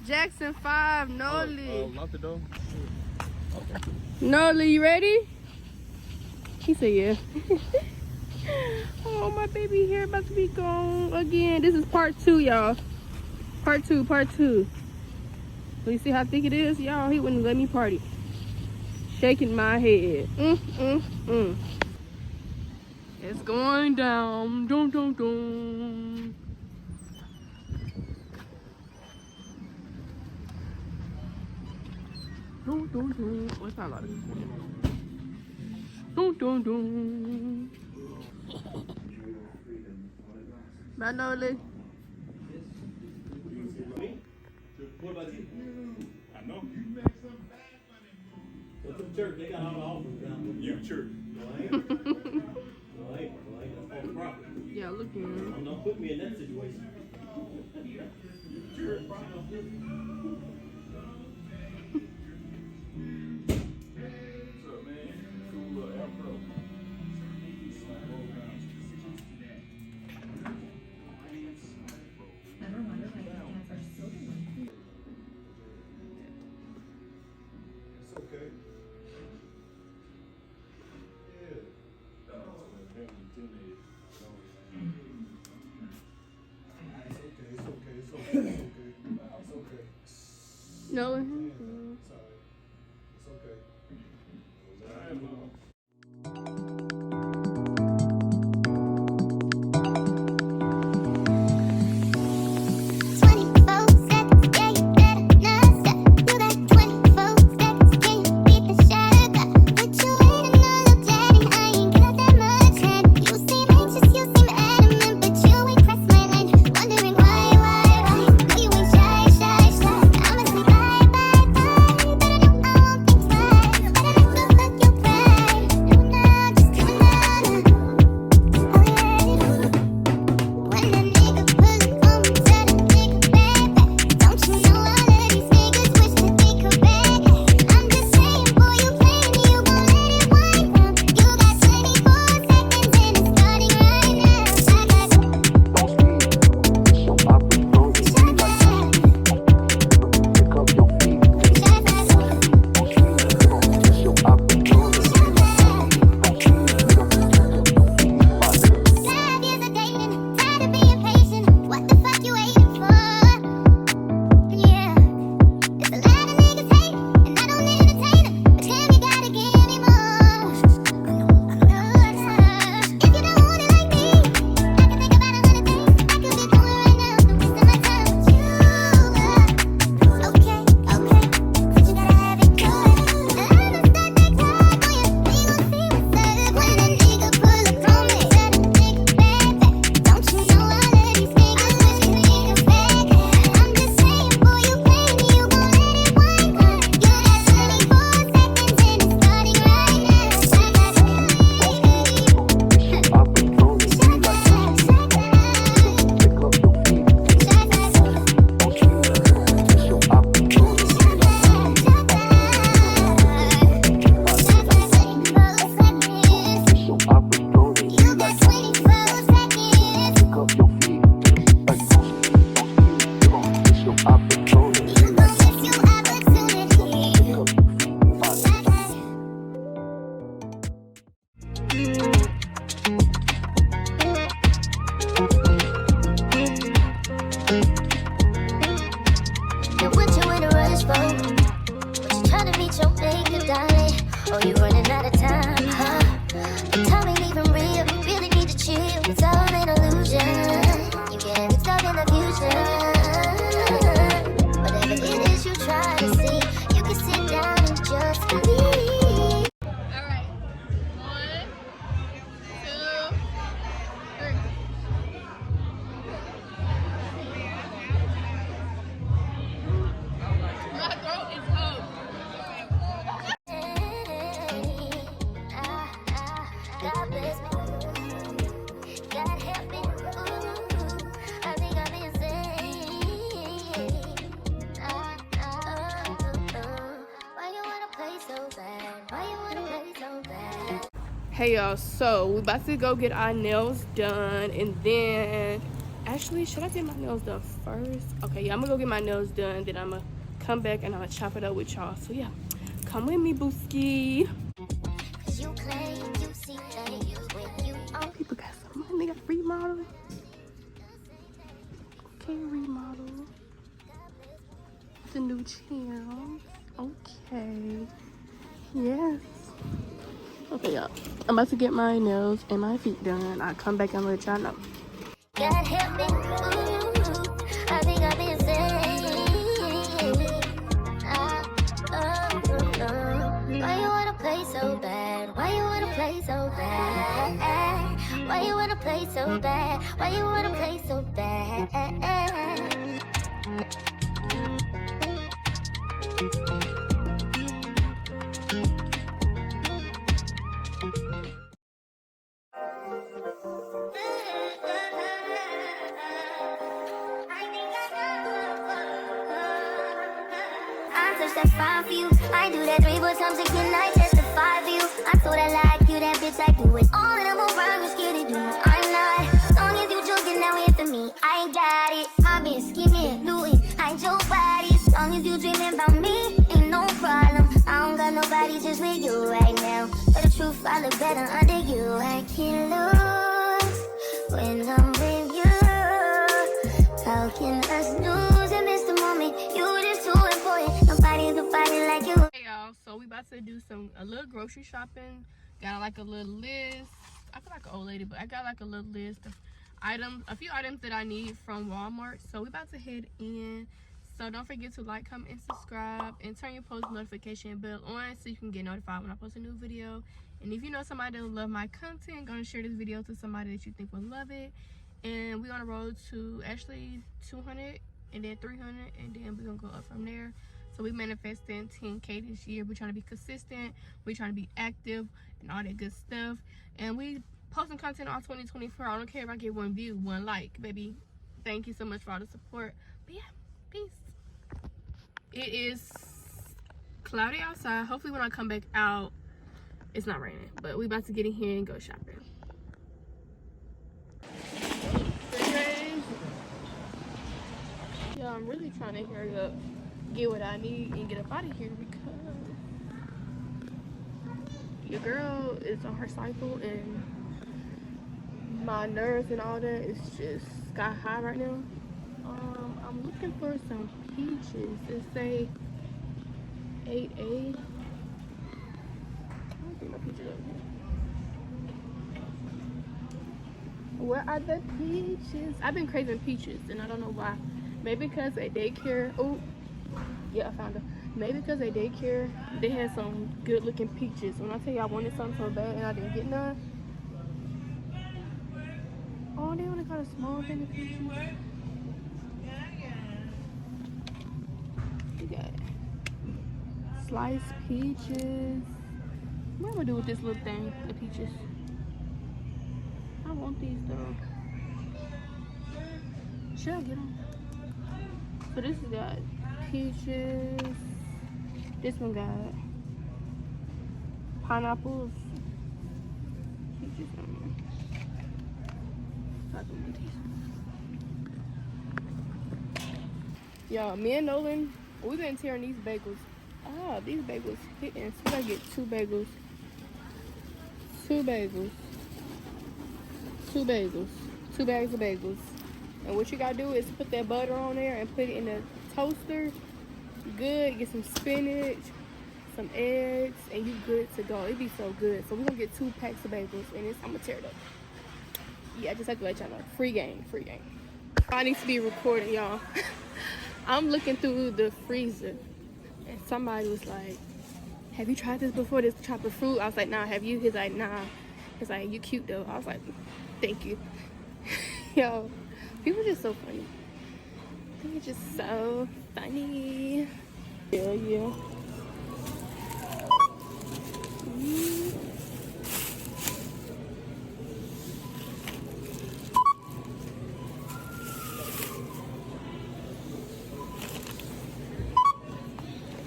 Jackson 5, Nolan. Lock the door. Okay. Nolan, you ready? He said yeah. Oh, my baby hair about to be gone again. This is part 2, y'all. Part 2. So you see how thick it is? Y'all, he wouldn't let me party. Shaking my head. It's going down. Dun, dun, dun. Dun, dun, dun. Oh, it's not loud. Dun, dun, dun. Bye, Nolan. What about you? I know. Go to the church. They got all the offers down. You church. That's property. Yeah, look at him. Don't put me in that situation. Church. What's up, man? Cool little afro. Okay. Yeah. It's okay. Nolan. It's alright. It's okay. Hey y'all, so we about to go get our nails done, and then I Actually, should I get my nails done first? Okay, yeah, I'm gonna go get my nails done, then I'm gonna come back and I'm gonna chop it up with y'all. So yeah, come with me, booski. People got some money, they got remodel. Okay, remodel. The new channel. Okay. Yes. Okay, y'all. I'm about to get my nails and my feet done. I'll come back and let y'all know. God help me, ooh, I think I've been saved. Why you wanna play so bad? Why you wanna play so bad? Why you wanna play so bad? Why you wanna play so bad? I touch that fine for you. I do that 3 more times again. I testify for you. I thought I like you, that bitch. I do it all, and I'm around. You scared to do it. I'm not. Long as you joking, now here for me. I ain't got it. My bitch scheming, looting, hide your body. Long as you dreaming about me, ain't no problem. I don't got nobody just with you right now. But the truth, I look better under you. I can't lose when I'm with you. How can us lose and miss the moment? You just too important. Nobody like you. Hey y'all, so we about to do a little grocery shopping. Got like a little list. I feel like an old lady, but I got like a little list of items, a few items that I need from Walmart. So we about to head in. So don't forget to like, comment, and subscribe, and turn your post notification bell on so you can get notified when I post a new video. And if you know somebody that will love my content, gonna share this video to somebody that you think will love it. And we're on the road to actually 200 and then 300, and then we're gonna go up from there. So we manifesting 10K this year. We're trying to be consistent, we're trying to be active and all that good stuff. And we posting content all 2024. I don't care if I get 1 view, 1 like, baby. Thank you so much for all the support. But yeah, peace. It is cloudy outside. Hopefully when I come back out it's not raining, but we about to get in here and go shopping. Yeah, I'm really trying to hurry up, get what I need, and get up out of here because your girl is on her cycle and my nerves and all that is just sky high right now. I'm looking for some peaches. It say 8A. I don't see no peaches over here. Where are the peaches? I've been craving peaches and I don't know why. Maybe because at daycare. Oh, yeah, I found them. Maybe because at daycare they had some good looking peaches. When I tell you I wanted something so bad and I didn't get none. Oh, they only got a small thing of peaches. We got sliced peaches. What am I gonna do with this little thing, the peaches? I want these though. Should I get them? So this got peaches. This one got pineapples. Peaches on there. I don't want these. Y'all, me and Nolan, we've been tearing these bagels. Ah, these bagels hitting. So we gotta get 2 bagels. 2 bagels. 2 bagels. 2 bags of bagels. And what you gotta do is put that butter on there and put it in the toaster. Good. Get some spinach, some eggs, and you good to go. It'd be so good. So we're gonna get 2 packs of bagels, and I'm gonna tear it up. Yeah, I just have to let y'all know. Free game, free game. I need to be recording, y'all. I'm looking through the freezer, and somebody was like, "Have you tried this before? This chopped fruit?" I was like, "Nah." Have you? He's like, "Nah." He's like, "You cute though." I was like, "Thank you." Yo, people are just so funny. They're just so funny. Yeah, yeah.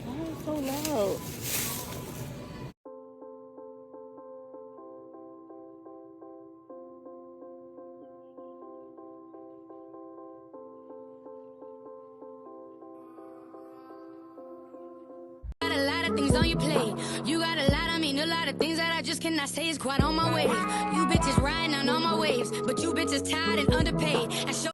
Why is it so loud? lot of things on your plate. You got a lot, I mean a lot of things that I just cannot say is quite on my way. You bitches riding on all my waves, but you bitches tired and underpaid. And show